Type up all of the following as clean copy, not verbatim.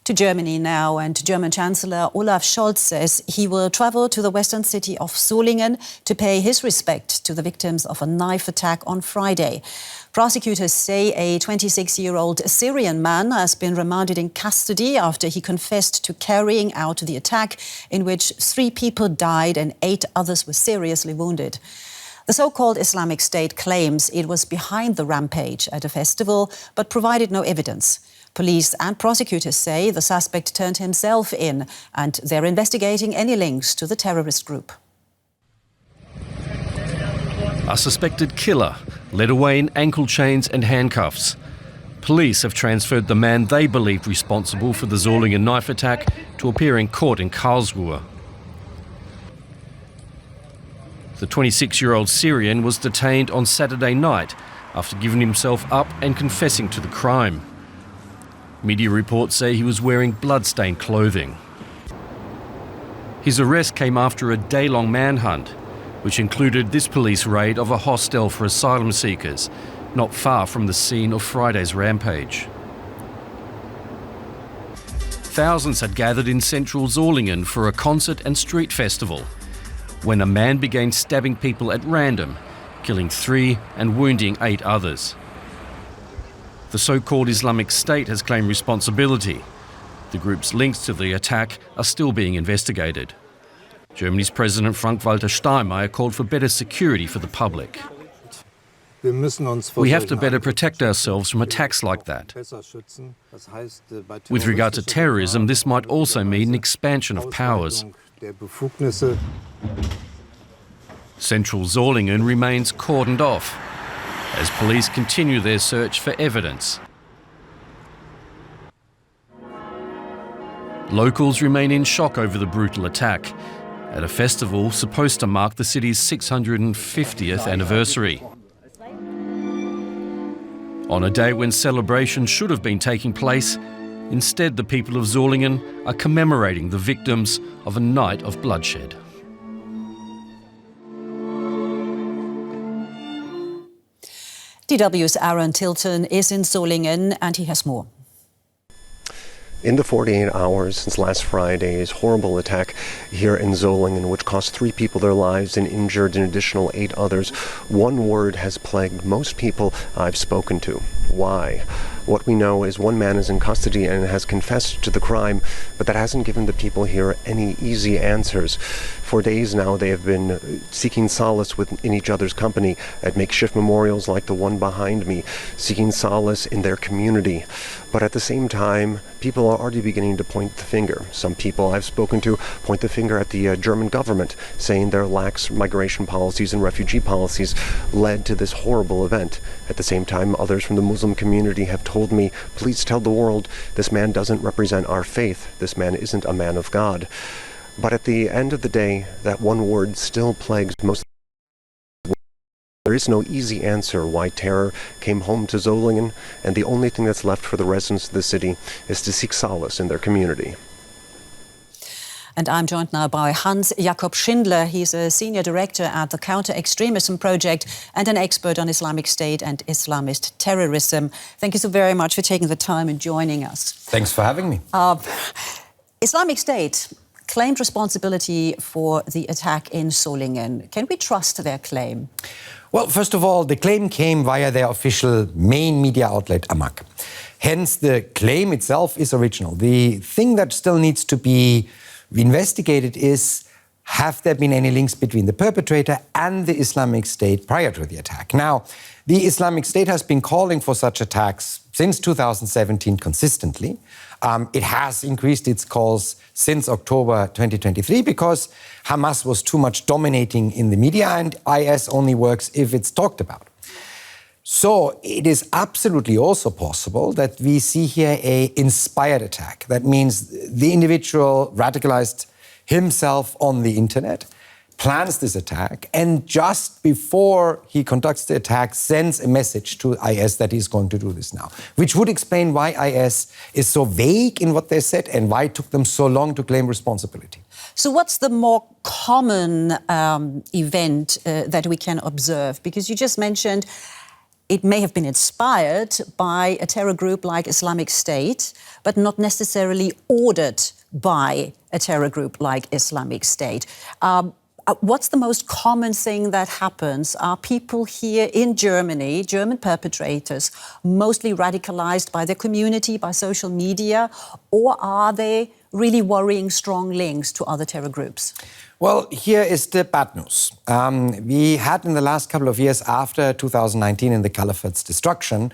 To Germany now, and German Chancellor Olaf Scholz says he will travel to the western city of Solingen to pay his respect to the victims of a knife attack on Friday. Prosecutors say a 26-year-old Syrian man has been remanded in custody after he confessed to carrying out the attack, in which 3 people died and 8 others were seriously wounded. The so-called Islamic State claims it was behind the rampage at a festival, but provided no evidence. Police and prosecutors say the suspect turned himself in, and they're investigating any links to the terrorist group. A suspected killer led away in ankle chains and handcuffs. Police have transferred the man they believed responsible for the Solingen knife attack to appear in court in Karlsruhe. The 26-year-old Syrian was detained on Saturday night after giving himself up and confessing to the crime. Media reports say he was wearing blood-stained clothing. His arrest came after a day-long manhunt, which included this police raid of a hostel for asylum seekers, not far from the scene of Friday's rampage. Thousands had gathered in central Solingen for a concert and street festival, when a man began stabbing people at random, killing 3 and wounding 8 others. The so-called Islamic State has claimed responsibility. The group's links to the attack are still being investigated. Germany's President Frank-Walter Steinmeier called for better security for the public. We have to better protect ourselves from attacks like that. With regard to terrorism, this might also mean an expansion of powers. Central Solingen remains cordoned off as police continue their search for evidence. Locals remain in shock over the brutal attack at a festival supposed to mark the city's 650th anniversary. On a day when celebrations should have been taking place, instead the people of Solingen are commemorating the victims of a night of bloodshed. DW's Aron Tilton is in Solingen, and he has more. In the 48 hours since last Friday's horrible attack here in Solingen, which cost 3 people their lives and injured an additional 8 others, one word has plagued most people I've spoken to: why? What we know is one man is in custody and has confessed to the crime, but that hasn't given the people here any easy answers. For days now, they have been seeking solace in each other's company at makeshift memorials like the one behind me, seeking solace in their community. But at the same time, people are already beginning to point the finger. Some people I've spoken to point the finger at the German government, saying their lax migration policies and refugee policies led to this horrible event. At the same time, others from the Muslim community have told me, please tell the world, this man doesn't represent our faith. This man isn't a man of God. But at the end of the day, that one word still plagues most. There is no easy answer why terror came home to Solingen, and the only thing that's left for the residents of the city is to seek solace in their community. And I'm joined now by Hans-Jakob Schindler. He's a senior director at the Counter-Extremism Project and an expert on Islamic State and Islamist terrorism. Thank you so very much for taking the time and joining us. Thanks for having me. Islamic State claimed responsibility for the attack in Solingen. Can we trust their claim? Well, first of all, the claim came via their official main media outlet, Amak. Hence, the claim itself is original. The thing that still needs to be investigated is, have there been any links between the perpetrator and the Islamic State prior to the attack? Now, the Islamic State has been calling for such attacks since 2017 consistently. It has increased its calls since October 2023 because Hamas was too much dominating in the media, and IS only works if it's talked about. So it is absolutely also possible that we see here an inspired attack. That means the individual radicalized himself on the internet, plans this attack, and just before he conducts the attack, sends a message to IS that he's going to do this now, which would explain why IS is so vague in what they said and why it took them so long to claim responsibility. So what's the more common event that we can observe? Because you just mentioned it may have been inspired by a terror group like Islamic State, but not necessarily ordered by a terror group like Islamic State. What's the most common thing that happens? Are people here in Germany, German perpetrators, mostly radicalized by their community, by social media, or are they really worrying strong links to other terror groups? Well, here is the bad news. We had in the last couple of years after 2019 and the Caliphate's destruction,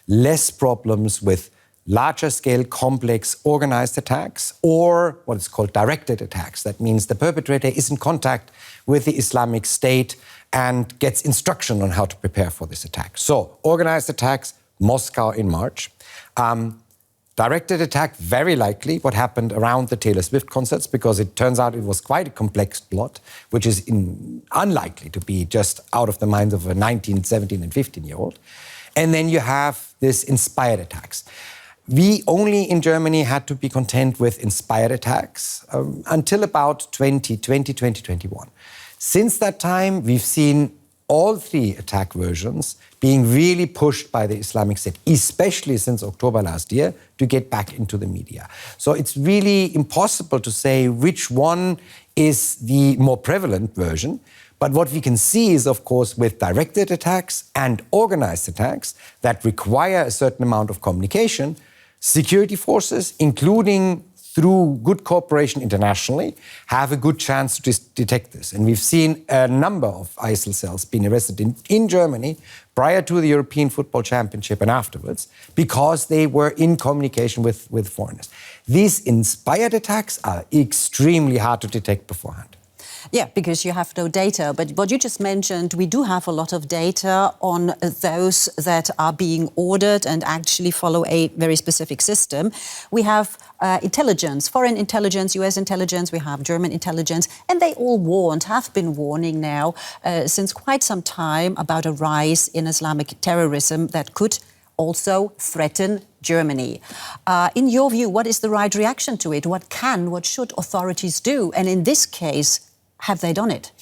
less problems with larger scale, complex, organized attacks or what is called directed attacks. That means the perpetrator is in contact with the Islamic State and gets instruction on how to prepare for this attack. So, organized attacks, Moscow in March. Directed attack, very likely what happened around the Taylor Swift concerts, because it turns out it was quite a complex plot, which is unlikely to be just out of the minds of a 19, 17 and 15-year-old. And then you have this inspired attacks. We only in Germany had to be content with inspired attacks until about 2021. Since that time, we've seen all three attack versions being really pushed by the Islamic State, especially since October last year, to get back into the media. So it's really impossible to say which one is the more prevalent version. But what we can see is, of course, with directed attacks and organized attacks that require a certain amount of communication, security forces, including through good cooperation internationally, have a good chance to detect this. And we've seen a number of ISIL cells being arrested in Germany prior to the European Football Championship and afterwards, because they were in communication with foreigners. These inspired attacks are extremely hard to detect beforehand. Yeah, because you have no data. But what you just mentioned, we do have a lot of data on those that are being ordered and actually follow a very specific system. We have intelligence, foreign intelligence, US intelligence, we have German intelligence, and they all have been warning now since quite some time about a rise in Islamic terrorism that could also threaten Germany. In your view, what is the right reaction to it? What should authorities do? And in this case, have they done it?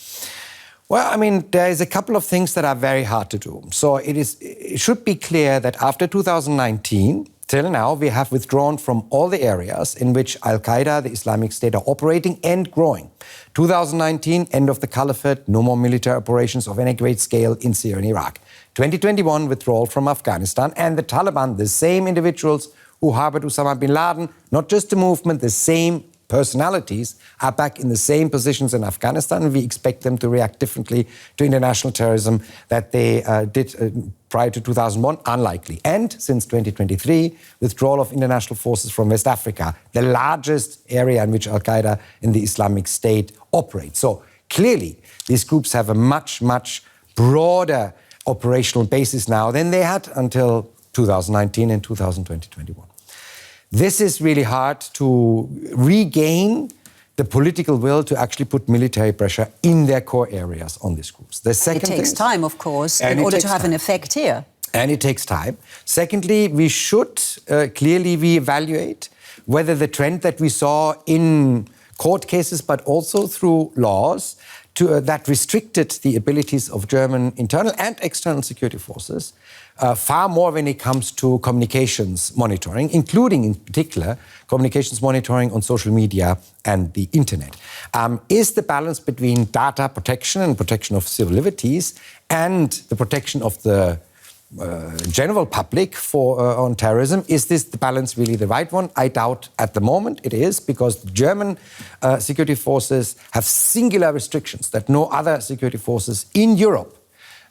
Well, I mean, there is a couple of things that are very hard to do. So it should be clear that after 2019, till now, we have withdrawn from all the areas in which Al-Qaeda, the Islamic State, are operating and growing. 2019, end of the Caliphate, no more military operations of any great scale in Syria and Iraq. 2021, withdrawal from Afghanistan, and the Taliban, the same individuals who harbored Osama bin Laden, not just the movement, the same personalities, are back in the same positions in Afghanistan, and we expect them to react differently to international terrorism that they did prior to 2001, unlikely. And since 2023, withdrawal of international forces from West Africa, the largest area in which Al-Qaeda and the Islamic State operate. So clearly, these groups have a much, much broader operational basis now than they had until 2019 and 2021. This is really hard to regain the political will to actually put military pressure in their core areas on these groups. The second it takes time, of course, in order to have an effect here. And it takes time. Secondly, we should clearly reevaluate whether the trend that we saw in court cases, but also through laws, that restricted the abilities of German internal and external security forces far more when it comes to communications monitoring, including in particular communications monitoring on social media and the internet. Is the balance between data protection and protection of civil liberties and the protection of the general public on terrorism, is this the balance really the right one? I doubt at the moment it is, because the German security forces have singular restrictions that no other security forces in Europe,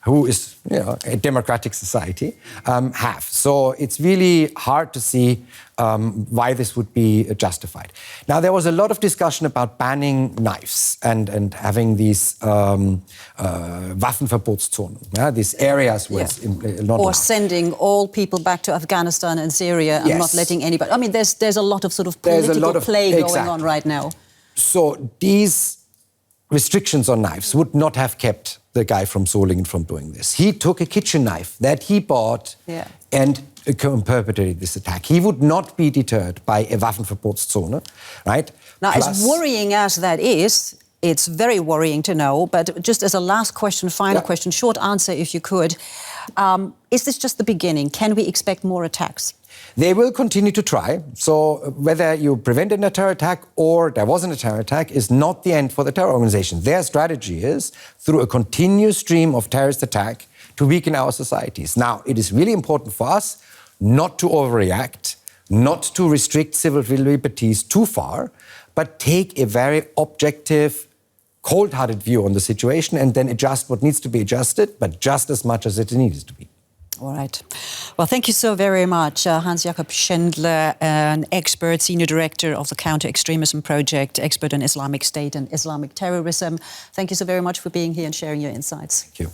who is a democratic society, have. So it's really hard to see why this would be justified. Now, there was a lot of discussion about banning knives and having these Waffenverbotszonen, these areas where it's not allowed. Or sending all people back to Afghanistan and Syria and not letting anybody... I mean, there's a lot of sort of political play going on right now. So these restrictions on knives would not have kept the guy from Solingen from doing this. He took a kitchen knife that he bought and perpetrated this attack. He would not be deterred by a Waffenverbotszone, right? Now, as worrying as that is, it's very worrying to know, but just as a last question, final question, short answer if you could, Is this just the beginning? Can we expect more attacks? They will continue to try. So whether you prevented a terror attack or there wasn't a terror attack is not the end for the terror organization. Their strategy is, through a continuous stream of terrorist attack, to weaken our societies. Now, it is really important for us not to overreact, not to restrict civil liberties too far, but take a very objective, cold-hearted view on the situation and then adjust what needs to be adjusted, but just as much as it needs to be. All right. Well, thank you so very much, Hans-Jakob Schindler, an expert, senior director of the Counter-Extremism Project, expert on Islamic State and Islamic terrorism. Thank you so very much for being here and sharing your insights. Thank you.